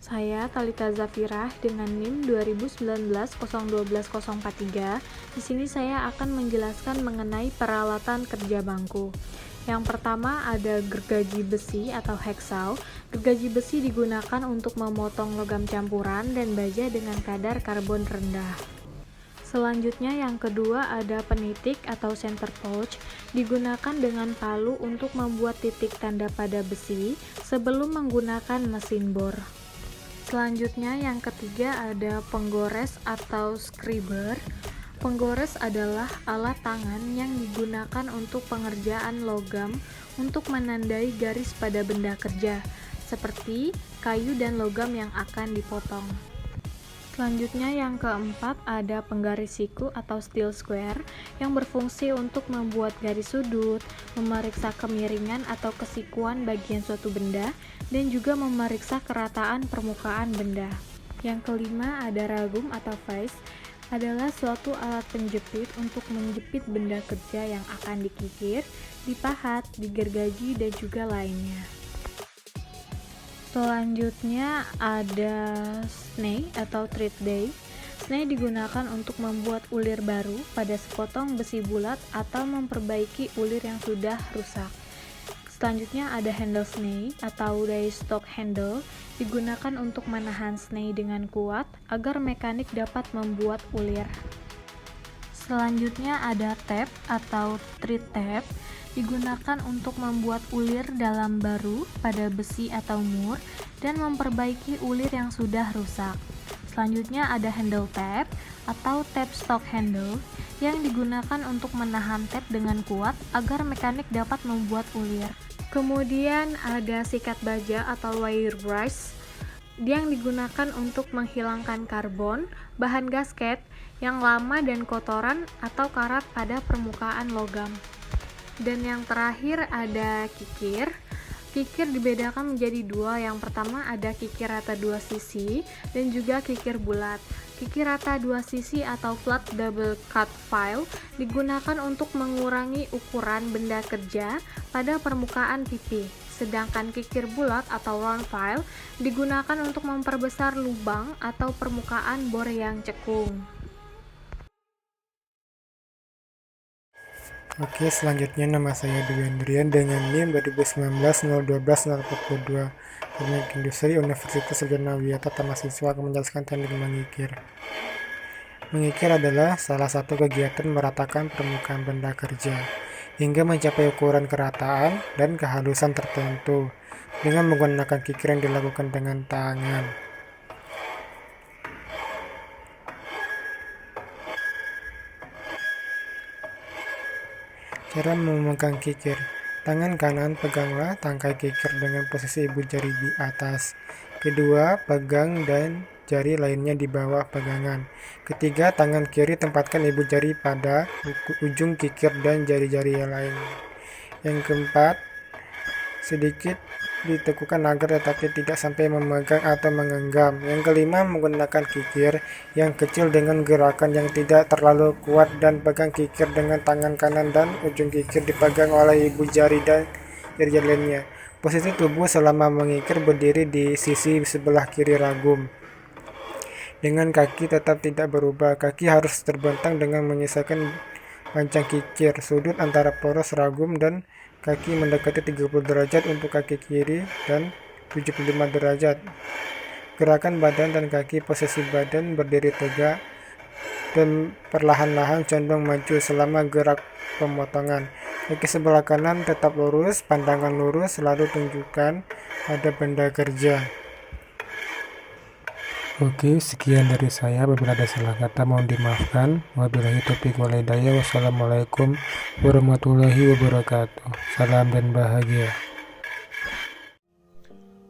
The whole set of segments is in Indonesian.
Saya Talita Zafirah dengan NIM 2019-012043. Di sini saya akan menjelaskan mengenai peralatan kerja bangku. Yang pertama ada gergaji besi atau hacksaw. Gergaji besi digunakan untuk memotong logam campuran dan baja dengan kadar karbon rendah. Selanjutnya yang kedua ada penitik atau center pouch, digunakan dengan palu untuk membuat titik tanda pada besi sebelum menggunakan mesin bor. Selanjutnya yang ketiga ada penggores atau scriber. Penggores adalah alat tangan yang digunakan untuk pengerjaan logam untuk menandai garis pada benda kerja, seperti kayu dan logam yang akan dipotong. Selanjutnya yang keempat ada penggaris siku atau steel square yang berfungsi untuk membuat garis sudut, memeriksa kemiringan atau kesikuan bagian suatu benda, dan juga memeriksa kerataan permukaan benda. Yang kelima ada ragum atau vise, adalah suatu alat penjepit untuk menjepit benda kerja yang akan dikikir, dipahat, digergaji, dan juga lainnya. Selanjutnya ada snay atau thread day. Snay digunakan untuk membuat ulir baru pada sepotong besi bulat atau memperbaiki ulir yang sudah rusak. Selanjutnya ada handle snay atau die stock handle, digunakan untuk menahan snay dengan kuat agar mekanik dapat membuat ulir. Selanjutnya ada tab atau thread tab, digunakan untuk membuat ulir dalam baru pada besi atau mur dan memperbaiki ulir yang sudah rusak. Selanjutnya ada handle tab atau tab stock handle yang digunakan untuk menahan tab dengan kuat agar mekanik dapat membuat ulir. Kemudian ada sikat baja atau wire brush yang digunakan untuk menghilangkan karbon, bahan gasket yang lama dan kotoran atau karat pada permukaan logam. Dan yang terakhir ada kikir. Kikir dibedakan menjadi dua. Yang pertama ada kikir rata dua sisi dan juga kikir bulat. Kikir rata dua sisi atau flat double cut file digunakan untuk mengurangi ukuran benda kerja pada permukaan pipi. Sedangkan kikir bulat atau round file digunakan untuk memperbesar lubang atau permukaan bor yang cekung. Oke, selanjutnya nama saya Dwi Andrian dengan NIM 2019-012-042 Teknik Industri Universitas Sarjana Wiyata Mahasiswa akan menjelaskan teknik mengikir. Mengikir adalah salah satu kegiatan meratakan permukaan benda kerja hingga mencapai ukuran kerataan dan kehalusan tertentu dengan menggunakan kikir yang dilakukan dengan tangan. Cara memegang kikir. Tangan kanan peganglah tangkai kikir dengan posisi ibu jari di atas. Kedua, pegang dan jari lainnya di bawah pegangan. Ketiga, tangan kiri tempatkan ibu jari pada ujung kikir dan jari-jari yang lain. Yang keempat, sedikit ditekukan agar tetapi tidak sampai memegang atau menggenggam. Yang kelima, menggunakan kikir yang kecil dengan gerakan yang tidak terlalu kuat dan pegang kikir dengan tangan kanan dan ujung kikir dipegang oleh ibu jari dan jari-jari lainnya. Posisi tubuh selama mengikir berdiri di sisi sebelah kiri ragum. Dengan kaki tetap tidak berubah, kaki harus terbentang dengan menyesuaikan pancang kikir. Sudut antara poros ragum dan kaki mendekati 30 derajat untuk kaki kiri dan 75 derajat. Gerakan badan dan kaki, posisi badan berdiri tegak dan perlahan-lahan condong maju selama gerak pemotongan. Kaki sebelah kanan tetap lurus, pandangan lurus, selalu tunjukkan pada benda kerja. Oke, sekian dari saya. Apabila ada salah kata mohon dimaafkan. Wabillahi taufiq wal hidayah. Wassalamualaikum warahmatullahi wabarakatuh. Salam dan bahagia.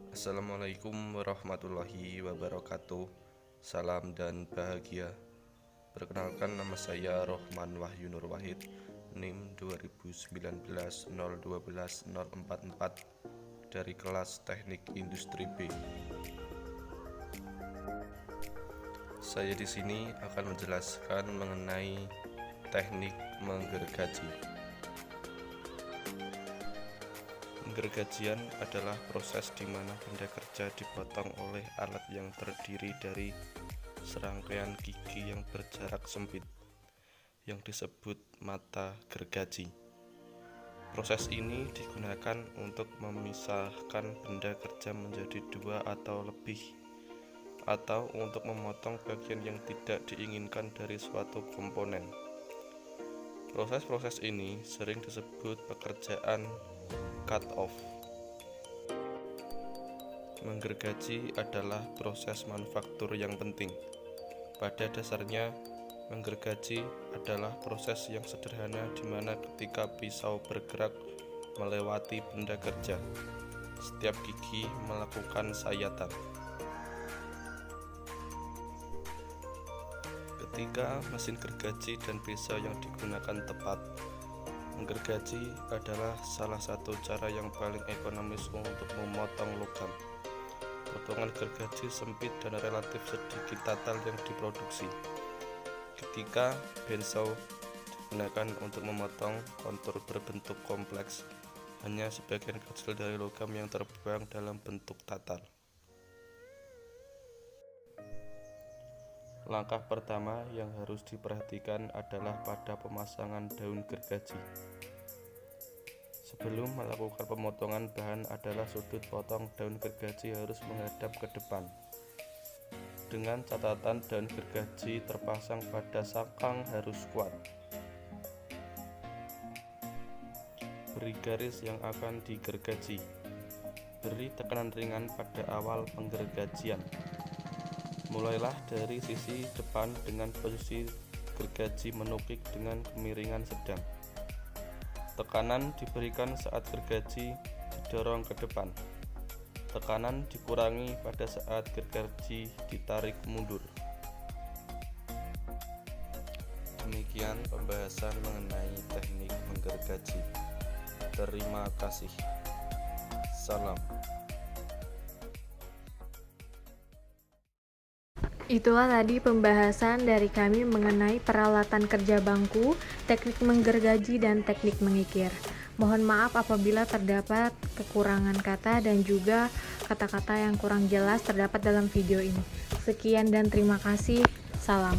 Assalamualaikum warahmatullahi wabarakatuh. Salam dan bahagia. Perkenalkan, nama saya Rohman Wahyu Nur Wahid, NIM 2019-012-044 dari kelas Teknik Industri B. Saya di sini akan menjelaskan mengenai teknik menggergaji. Penggergajian adalah proses di mana benda kerja dipotong oleh alat yang terdiri dari serangkaian gigi yang berjarak sempit, yang disebut mata gergaji. Proses ini digunakan untuk memisahkan benda kerja menjadi dua atau lebih, atau untuk memotong bagian yang tidak diinginkan dari suatu komponen. Proses-proses ini sering disebut pekerjaan cut-off. Menggergaji adalah proses manufaktur yang penting. Pada dasarnya, menggergaji adalah proses yang sederhana di mana ketika pisau bergerak melewati benda kerja, setiap gigi melakukan sayatan. Ketika mesin gergaji dan pisau yang digunakan tepat, menggergaji adalah salah satu cara yang paling ekonomis untuk memotong logam. Potongan gergaji sempit dan relatif sedikit tatal yang diproduksi. Ketika bandsaw digunakan untuk memotong kontur berbentuk kompleks, hanya sebagian kecil dari logam yang terbuang dalam bentuk tatal. Langkah pertama yang harus diperhatikan adalah pada pemasangan daun gergaji. Sebelum melakukan pemotongan bahan adalah sudut potong daun gergaji harus menghadap ke depan. Dengan catatan daun gergaji terpasang pada sangkang harus kuat. Beri garis yang akan digergaji. Beri tekanan ringan pada awal penggergajian. Mulailah dari sisi depan dengan posisi gergaji menukik dengan kemiringan sedang. Tekanan diberikan saat gergaji didorong ke depan. Tekanan dikurangi pada saat gergaji ditarik mundur. Demikian pembahasan mengenai teknik menggergaji. Terima kasih. Salam. Itulah tadi pembahasan dari kami mengenai peralatan kerja bangku, teknik menggergaji, dan teknik mengikir. Mohon maaf apabila terdapat kekurangan kata dan juga kata-kata yang kurang jelas terdapat dalam video ini. Sekian dan terima kasih. Salam.